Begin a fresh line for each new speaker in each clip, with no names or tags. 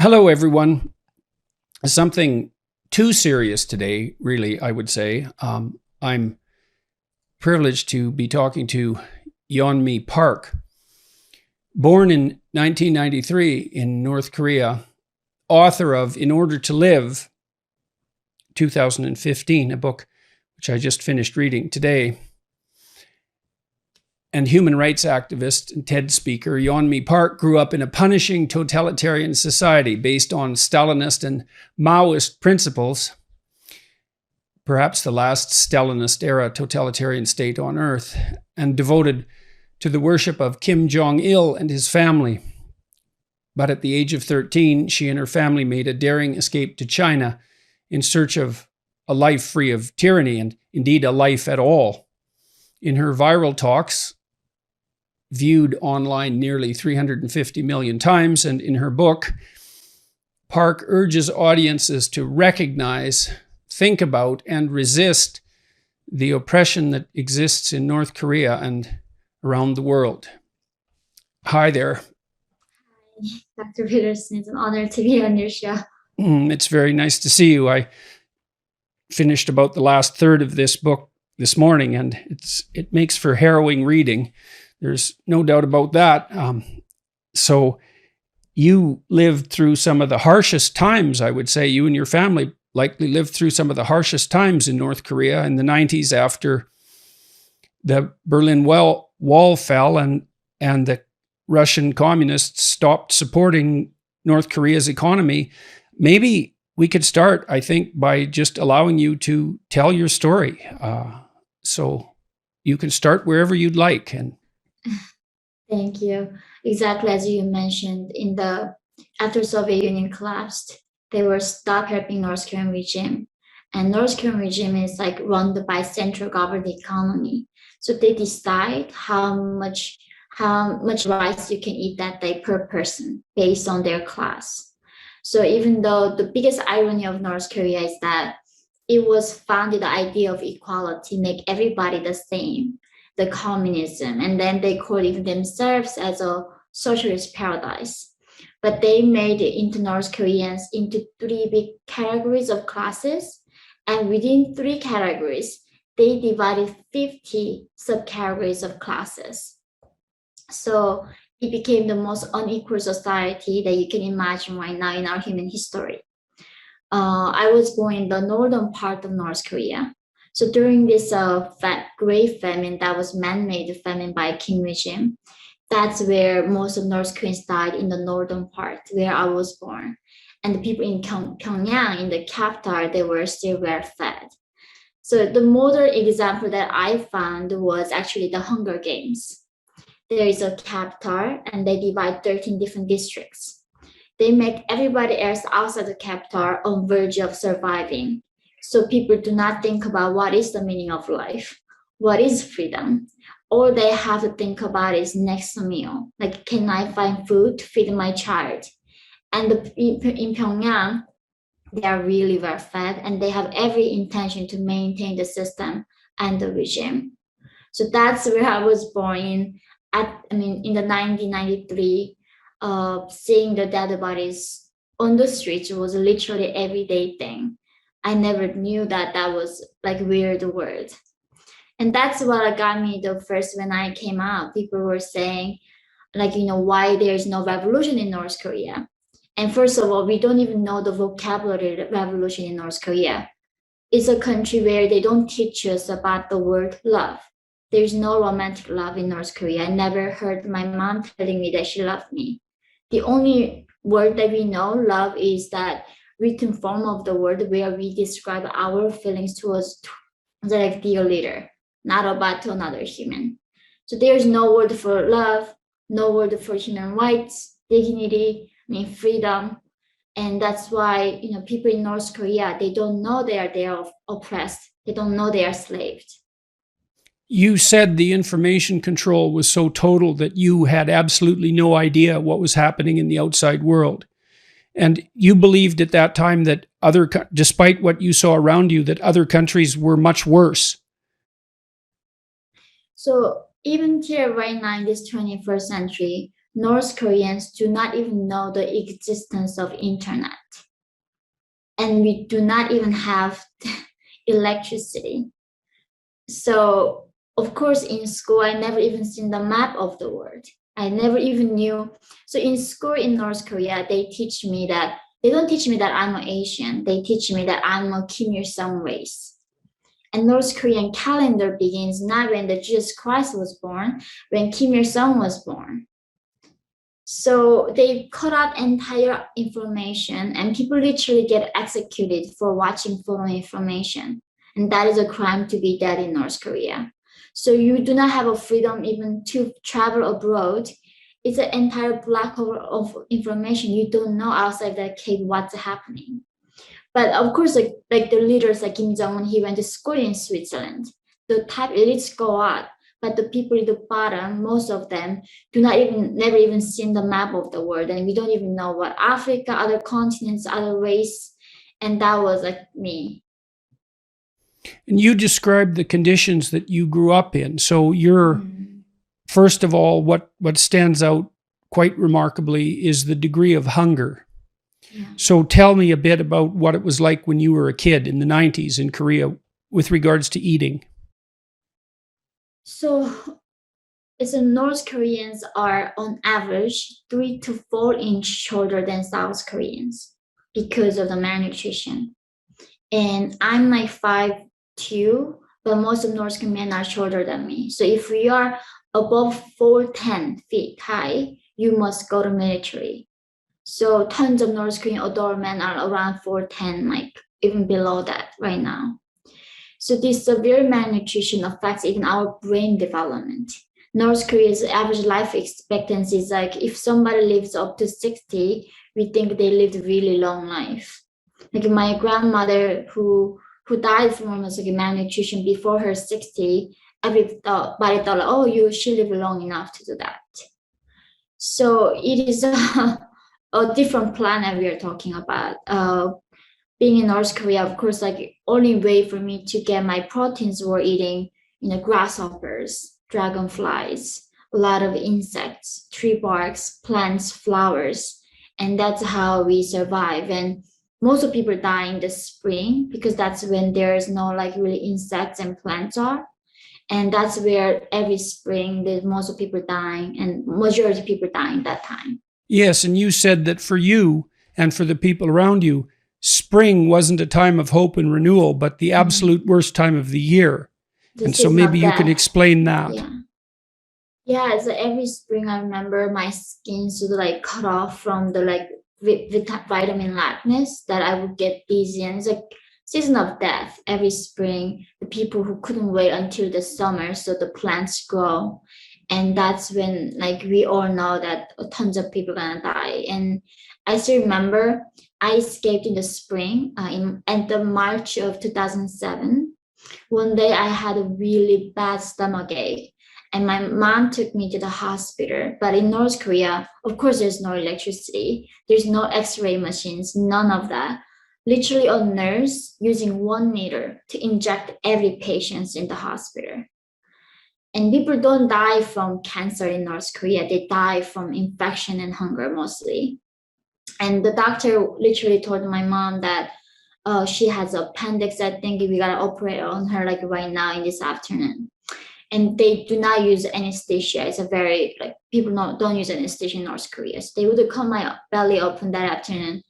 Hello, everyone. Something too serious today, really, I would say. I'm privileged to be talking to Yeonmi Park. Born in 1993 in North Korea, author of In Order to Live, 2015, a book which I just finished reading today, and human rights activist and TED speaker, Yeonmi Park grew up in a punishing totalitarian society based on Stalinist and Maoist principles, perhaps the last Stalinist-era totalitarian state on Earth, and devoted to the worship of Kim Jong-il and his family. But at the age of 13, she and her family made a daring escape to China in search of a life free of tyranny and indeed a life at all. In her viral talks, viewed online nearly 350 million times, and in her book, Park urges audiences to recognize, think about, and resist the oppression that exists in North Korea and around the world. Hi there.
Dr. Peterson, it's an honor to be on your show.
It's very nice to see you. I finished about the last third of this book this morning, and it makes for harrowing reading. There's no doubt about that. So you lived through some of the harshest times, I would say. You and your family likely lived through some of the harshest times in North Korea in the 90s after the Berlin Wall fell and the Russian communists stopped supporting North Korea's economy. Maybe we could start, I think, by just allowing you to tell your story. So you can start wherever you'd like. And
Thank you. Exactly as you mentioned, after Soviet Union collapsed, they were stopped helping North Korean regime. And North Korean regime is like run by central government economy. So they decide how much rice you can eat that day per person based on their class. So even though the biggest irony of North Korea is that it was founded the idea of equality, make everybody the same, the communism, and then they called it themselves as a socialist paradise. But they made into North Koreans into three big categories of classes, and within three categories, they divided 50 subcategories of classes. So it became the most unequal society that you can imagine right now in our human history. I was born in the northern part of North Korea. So during this great famine that was man-made famine by Kim regime, that's where most of North Koreans died, in the northern part where I was born. And the people in Pyongyang, in the capital, they were still well fed. So the modern example that I found was actually the Hunger Games. There is a capital and they divide 13 different districts. They make everybody else outside the capital on verge of surviving. So people do not think about what is the meaning of life, what is freedom. All they have to think about is next meal. Like, can I find food to feed my child? And in Pyongyang, they are really well fed and they have every intention to maintain the system and the regime. So that's where I was born in the 1993. Seeing the dead bodies on the streets was literally everyday thing. I never knew that was like weird word. And that's what got me the first when I came out. People were saying, like, why there's no revolution in North Korea. And first of all, we don't even know the vocabulary revolution in North Korea. It's a country where they don't teach us about the word love. There's no romantic love in North Korea. I never heard my mom telling me that she loved me. The only word that we know, love, is that written form of the word where we describe our feelings towards the dear leader, not about to another human. So there's no word for love, no word for human rights, dignity, freedom. And that's why, people in North Korea, they don't know they are oppressed. They don't know they are slaved.
you said the information control was so total that you had absolutely no idea what was happening in the outside world. And you believed at that time that despite what you saw around you, that other countries were much worse.
So even here right now in this 21st century, North Koreans do not even know the existence of internet. And we do not even have electricity. So, of course, in school, I never even seen the map of the world. I never even knew. So in school in North Korea, they don't teach me that I'm an Asian. They teach me that I'm a Kim Il-sung race. And North Korean calendar begins not when the Jesus Christ was born, when Kim Il-sung was born. So they cut out entire information, and people literally get executed for watching photo information. And that is a crime to be dead in North Korea. So you do not have a freedom even to travel abroad. It's an entire black hole of information. You don't know outside that cave what's happening. But of course, like the leaders like Kim Jong-un, he went to school in Switzerland. The top elites go out, but the people at the bottom, most of them, never even seen the map of the world, and we don't even know what Africa, other continents, other race, and that was like me.
And you described the conditions that you grew up in. So you're, first of all, what stands out quite remarkably is the degree of hunger.
Yeah.
So tell me a bit about what it was like when you were a kid in the 90s in Korea with regards to eating.
So it's North Koreans are on average 3 to 4 inch shorter than South Koreans because of the malnutrition. And I'm like 5'2", but most of North Korean men are shorter than me. So if we are above 4'10" high, you must go to military. So tons of North Korean adult men are around 4'10", like even below that right now. So this severe malnutrition affects even our brain development. North Korea's average life expectancy is like if somebody lives up to 60, we think they lived a really long life. Like my grandmother who died from almost like malnutrition before her 60, everybody thought, like, oh, she lived long enough to do that. So it is a different planet we are talking about. Being in North Korea, of course, like only way for me to get my proteins were eating, grasshoppers, dragonflies, a lot of insects, tree barks, plants, flowers, and that's how we survive. And most of people die in the spring because that's when there's no like really insects and plants are. And that's where every spring there's most of people dying and majority of people dying that time.
Yes, and you said that for you and for the people around you, spring wasn't a time of hope and renewal, but the absolute worst time of the year. And so maybe you can explain that.
Yeah, so every spring I remember my skin sort of like cut off from the like vitamin lackness that I would get dizzy, and it's like season of death every spring. The people who couldn't wait until the summer so the plants grow, and that's when like we all know that tons of people are gonna die. And I still remember I escaped in the spring at the March of 2007. One day I had a really bad stomach ache, and my mom took me to the hospital. But in North Korea, of course, there's no electricity, there's no x-ray machines, none of that. Literally a nurse using 1 needle to inject every patient in the hospital. And people don't die from cancer in North Korea, they die from infection and hunger mostly. And the doctor literally told my mom that she has appendix. I think we gotta operate on her like right now in this afternoon. And they do not use anesthesia. It's a very like people don't use anesthesia in North Korea. So they would cut my belly open that afternoon,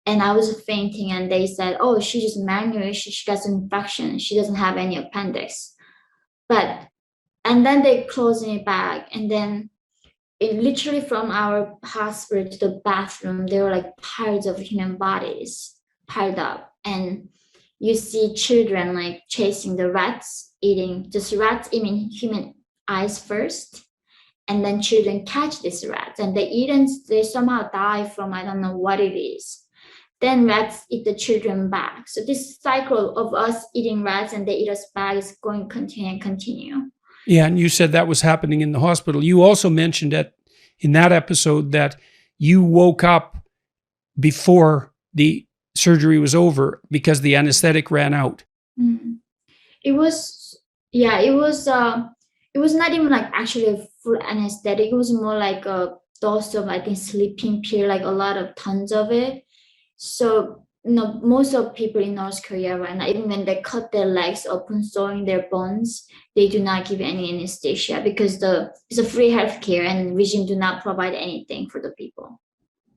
and I was fainting. And they said, "Oh, she just malnourished. She got an infection. She doesn't have any appendix." And then they closed me back, and then it literally from our hospital to the bathroom, there were like piles of human bodies piled up. And you see children like chasing the rats, eating just rats, eating human eyes first. And then children catch these rats and they eat and they somehow die from, I don't know what it is. Then rats eat the children back. So this cycle of us eating rats and they eat us back is going to continue and continue.
Yeah, and you said that was happening in the hospital. You also mentioned in that episode that you woke up before the surgery was over because the anesthetic ran out.
It was not even like actually a full anesthetic. It was more like a dose of, I think, sleeping pill, like a lot of tons of it. So most of people in North Korea right now, even when they cut their legs open, sewing their bones, they do not give any anesthesia because it's a free healthcare and regime do not provide anything for the people.